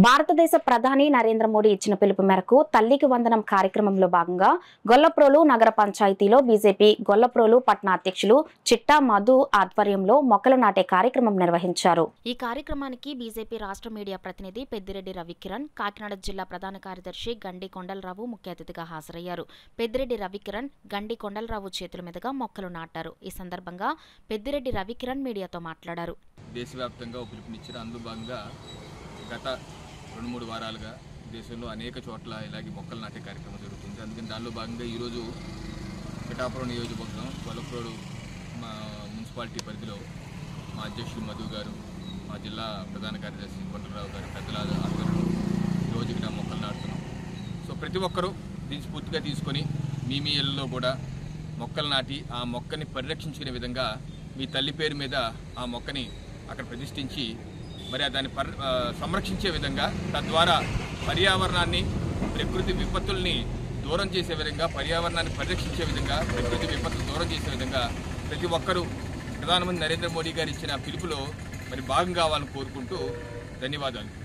భారతదేశ ప్రధాని నరేంద్ర మోడీ ఇచ్చిన పిలుపు మేరకు తల్లికి వందనం కార్యక్రమంలో భాగంగా గొల్లప్రోలు నగర పంచాయతీలో బీజేపీ గొల్లప్రోలు పట్టణ అధ్యక్షులు చిట్టా మధు ఆధ్వర్యంలో మొక్కలు నాటే కార్యక్రమం నిర్వహించారు. ఈ కార్యక్రమానికి బీజేపీ రాష్ట్ర మీడియా ప్రతినిధి పెద్దిరెడ్డి రవికిరణ్, కాకినాడ జిల్లా ప్రధాన కార్యదర్శి గండి కొండలరావు ముఖ్య అతిథిగా హాజరయ్యారు. పెద్దిరెడ్డి రవికిరణ్, గండి కొండలరావు చేతుల మీదుగా మొక్కలు నాటారు. ఈ సందర్భంగా పెద్దిరెడ్డి రవికిరణ్ మీడియాతో మాట్లాడారు. దేశవ్యాప్తంగా పిలుపునిచ్చిన అందులో భాగంగా గత 2-3 వారాలుగా దేశంలో అనేక చోట్ల ఇలాగే మొక్కలు నాటే కార్యక్రమం జరుగుతుంది. అందుకని దానిలో భాగంగా ఈరోజు పిఠాపురం నియోజకవర్గం గొల్లప్రోలు మా మున్సిపాలిటీ పరిధిలో మా అధ్యక్షుడు మధు గారు, మా జిల్లా ప్రధాన కార్యదర్శి కొండలరావు గారు పెద్దల ఆధ్వర్యంలో ఈరోజు ఇక్కడ మొక్కలు నాటుతున్నాం. సో ప్రతి ఒక్కరూ దీన్ని స్ఫూర్తిగా తీసుకొని మీ ఇళ్ళలో కూడా మొక్కలు నాటి ఆ మొక్కని పరిరక్షించుకునే విధంగా మీ తల్లి పేరు మీద ఆ మొక్కని అక్కడ ప్రతిష్ఠించి మరి దాన్ని సంరక్షించే విధంగా, తద్వారా పర్యావరణాన్ని, ప్రకృతి విపత్తుల్ని దూరం చేసే విధంగా, పర్యావరణాన్ని పరిరక్షించే విధంగా, ప్రకృతి విపత్తులు దూరం చేసే విధంగా ప్రతి ఒక్కరూ ప్రధానమంత్రి నరేంద్ర మోడీ గారు ఇచ్చిన పిలుపులో మరి భాగం కావాలని కోరుకుంటూ ధన్యవాదాలు.